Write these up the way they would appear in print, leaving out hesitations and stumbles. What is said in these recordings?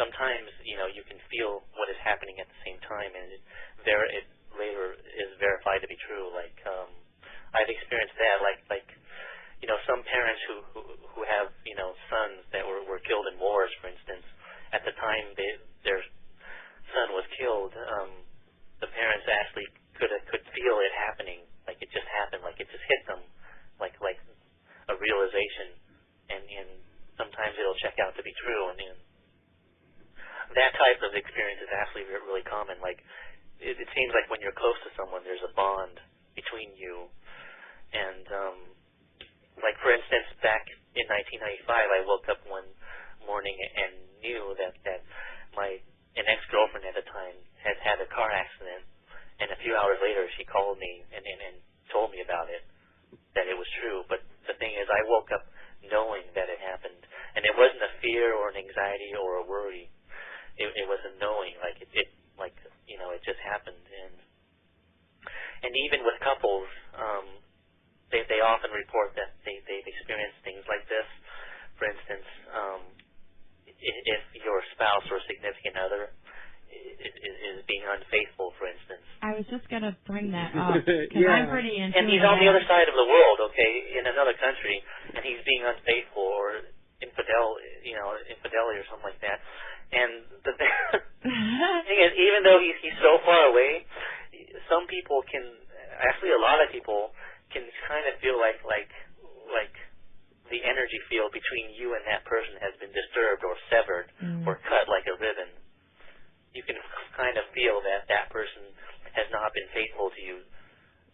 sometimes, you can feel what is happening at the same time, and it later is verified to be true. Like, I've experienced that. Like, some parents who have, sons that were killed in wars, for instance, at the time their son was killed, the parents actually could feel it happening. Like, it just happened. Like, it just hit them, like a realization, and sometimes it'll check out to be true, and that type of experience is actually really common. Like, it seems like when you're close to someone, there's a bond between you. And, like, for instance, back in 1995, I woke up one morning and knew that an ex-girlfriend at the time had a car accident, and a few hours later she called me and told me about it, that it was true. But the thing is, I woke up knowing that it happened, and it wasn't a fear or an anxiety or a worry. It was a knowing, like it just happened. And even with couples, they often report that they've experienced things like this. For instance, if your spouse or significant other is being unfaithful, for instance. I was just going to bring that up, because I'm pretty into and he's on the other side of the world, okay, in another country, and he's being unfaithful or infidelity or something like that. And the thing is, even though he's so far away, some people can, actually a lot of people can kind of feel like the energy field between you and that person has been disturbed or severed or cut like a ribbon. You can kind of feel that that person has not been faithful to you,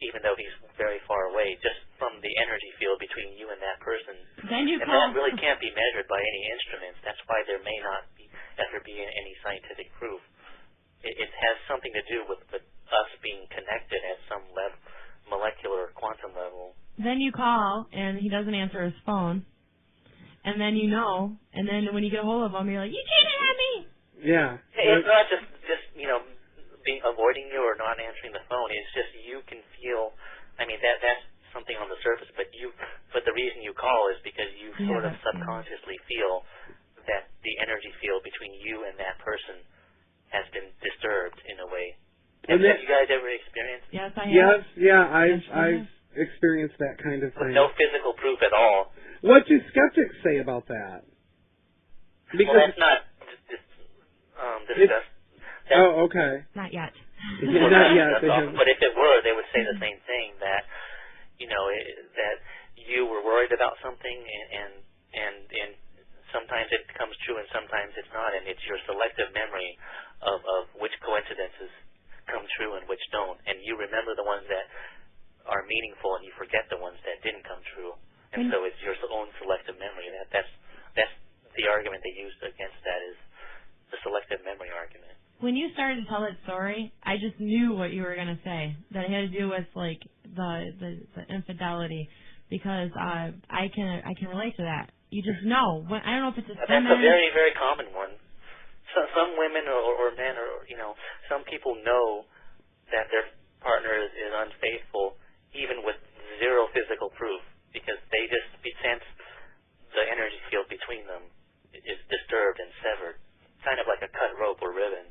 even though he's very far away, just from the energy field between you and that person. Then you and that really can't be measured by any instruments. That's why there may not ever be any scientific proof. It has something to do with us being connected at some level, molecular quantum level. Then you call, and he doesn't answer his phone, and then and then when you get a hold of him, you're like, you cheated on me! Yeah. It's not just avoiding you or not answering the phone. It's just you can feel, that's something on the surface, but the reason you call is because you sort of subconsciously feel that the energy field between you and that person has been disturbed in a way. Have you guys ever experienced? Yes, I have. Yes, yeah, I've experienced that kind of thing. With no physical proof at all. What do skeptics say about that? Well, that's not discussed. Oh, okay. Not yet. Yeah, not yet. But if it were, they would say the same thing, that that you were worried about something, and sometimes it comes true and sometimes it's not, and it's your selective memory of which coincidences come true and which don't, and you remember the ones that are meaningful and you forget the ones that didn't come true, and so it's your own selective memory. That's the argument they used against that, is the selective memory argument. When you started to tell that story, I just knew what you were going to say, that it had to do with like the infidelity, because I can relate to that. You just know. I don't know if it's a That's a very, very common one. Some women or men, or some people know that their partner is unfaithful, even with zero physical proof, because they just sense the energy field between them is disturbed and severed, kind of like a cut rope or ribbon.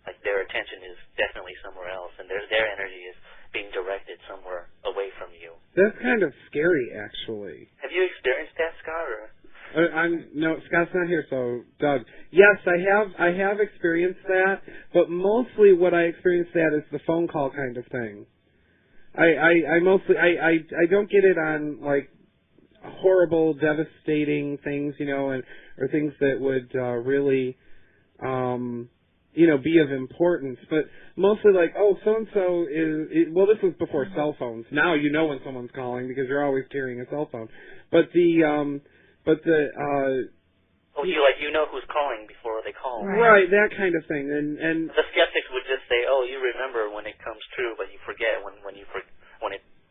Like their attention is definitely somewhere else, and their energy is being directed somewhere away from you. That's kind of scary, actually. Have you experienced that, Scott? Or? No, Scott's not here, so Doug. Yes, I have experienced that, but mostly what I experienced that is the phone call kind of thing. I mostly don't get it on like horrible, devastating things, or things that would really be of importance, but mostly like, oh, so-and-so well, this was before cell phones. Now you know when someone's calling because you're always carrying a cell phone. But you know who's calling before they call. Right, that kind of thing. And the skeptics would just say, oh, you remember when it comes true, but you forget when it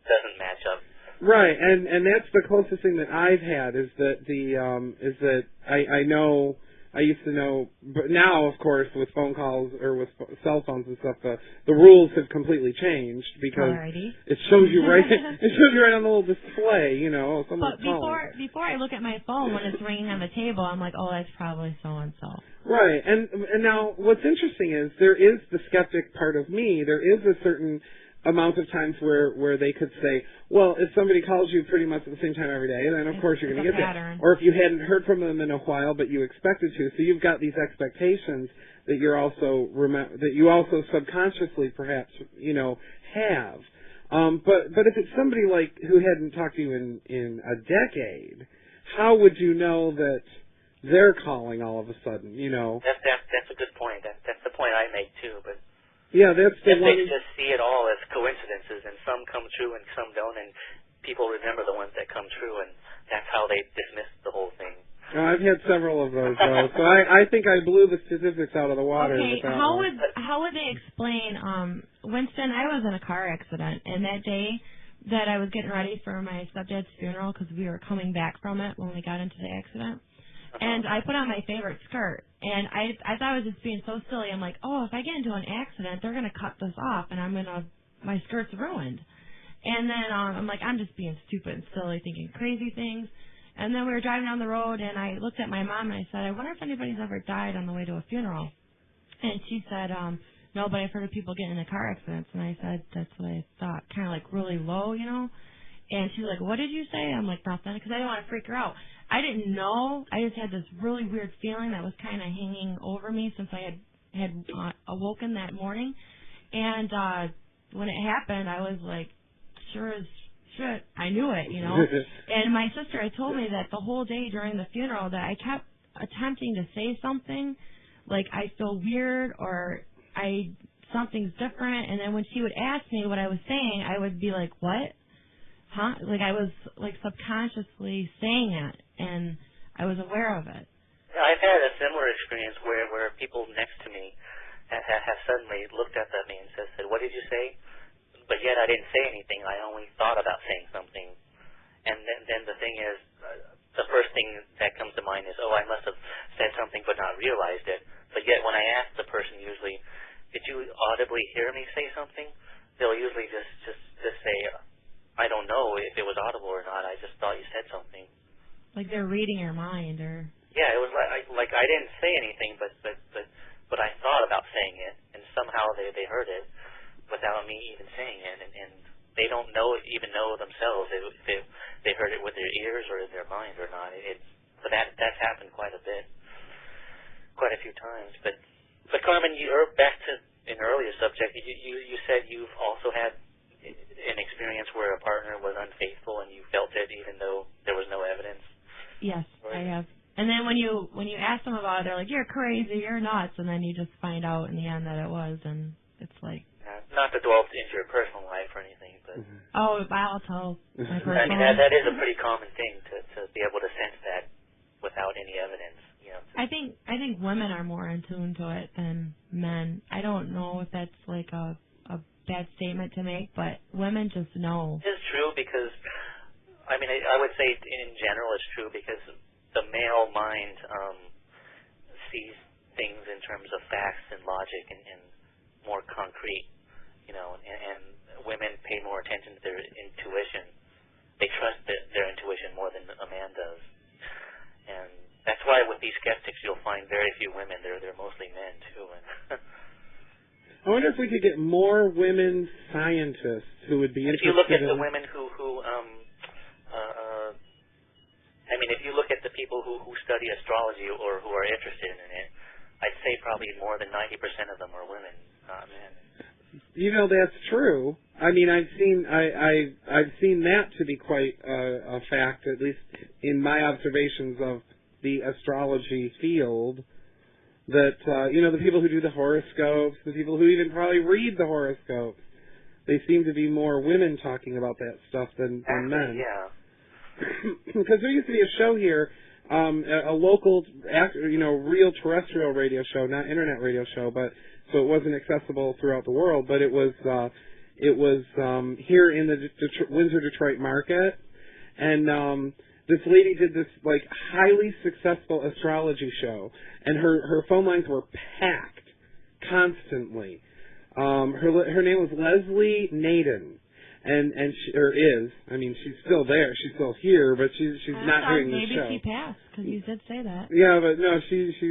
doesn't match up. Right, and that's the closest thing that I've had, is that I know I used to know, but now, of course, with phone calls or with cell phones and stuff, the rules have completely changed because it shows you right. It shows you right on the little display. You know, someone's calling. Before I look at my phone when it's ringing on the table, I'm like, oh, that's probably so and so. Right, and now what's interesting is there is the skeptic part of me. There is a certain amount of times where they could say, well, if somebody calls you pretty much at the same time every day, then of course you're going to get that. Or if you hadn't heard from them in a while but you expected to, so you've got these expectations that you're also that you also subconsciously perhaps have. But if it's somebody like who hadn't talked to you in a decade, how would you know that they're calling all of a sudden? That's a good point. That's the point I make too, but. Yeah, that's the one. They just see it all as coincidences, and some come true and some don't, and people remember the ones that come true, and that's how they dismiss the whole thing. I've had several of those, though, so I think I blew the statistics out of the water. Okay, how would they explain, Winston, I was in a car accident, and that day that I was getting ready for my stepdad's funeral, because we were coming back from it when we got into the accident, and I put on my favorite skirt, and I thought I was just being so silly. I'm like, oh, if I get into an accident, they're going to cut this off, and my skirt's ruined. And then I'm like, I'm just being stupid and silly, thinking crazy things. And then we were driving down the road, and I looked at my mom, and I said, I wonder if anybody's ever died on the way to a funeral. And she said, no, but I've heard of people getting into car accidents. And I said, that's what I thought, kind of like really low, And she was like, what did you say? I'm like, nothing, because I didn't want to freak her out. I didn't know. I just had this really weird feeling that was kind of hanging over me since I had awoken that morning. And when it happened, I was like, sure as shit, I knew it, And my sister had told me that the whole day during the funeral that I kept attempting to say something, like I feel weird or something's different. And then when she would ask me what I was saying, I would be like, what? Huh? Like I was like subconsciously saying it, and I was aware of it. I've had a similar experience where people next to me have suddenly looked up at me and said, what did you say? But yet I didn't say anything. I only thought about saying something. And then the thing is, the first thing that comes to mind is, oh, I must have said something but not realized it. But yet when I ask the person usually, did you audibly hear me say something? They'll usually just say, I don't know if it was audible or not. I just thought you said something. Like they're reading your mind, or yeah, it was like I didn't say anything, but I thought about saying it, and somehow they heard it without me even saying it, and they don't even know themselves if they heard it with their ears or in their mind or not. But that's happened quite a few times. But Carmen, you're back to an earlier subject. You said you've also had an experience where a partner was unfaithful and you felt it even though there was no evidence? Yes, right. I have. And then when you ask them about it, they're like, you're crazy, you're nuts, and then you just find out in the end that it was, and it's like... Not to delve into your personal life or anything, but... Oh, I'll tell my personal life. That is a pretty common thing to be able to sense that without any evidence. I think women are more in tune to it than men. I don't know if that's like a bad statement to make, but women just know. It's true because, I would say in general it's true because the male mind sees things in terms of facts and logic and more concrete, and women pay more attention to their intuition. They trust their intuition more than a man does. And that's why with these skeptics you'll find very few women. They're mostly men too. I wonder if we could get more women scientists who would be interested in... If you look at the women who if you look at the people who study astrology or who are interested in it, I'd say probably more than 90% of them are women, not men. That's true. I've seen that to be quite a fact, at least in my observations of the astrology field. That, the people who do the horoscopes, the people who even probably read the horoscopes, they seem to be more women talking about that stuff than men. Yeah. Because there used to be a show here, a local, real terrestrial radio show, not internet radio show, but so it wasn't accessible throughout the world, but it was here in the Windsor, Detroit market, and This lady did this like highly successful astrology show, and her phone lines were packed constantly. Her name was Leslie Naden, and she's still there. She's still here, but she's not doing the show. Maybe she passed because you did say that. Yeah, but no, she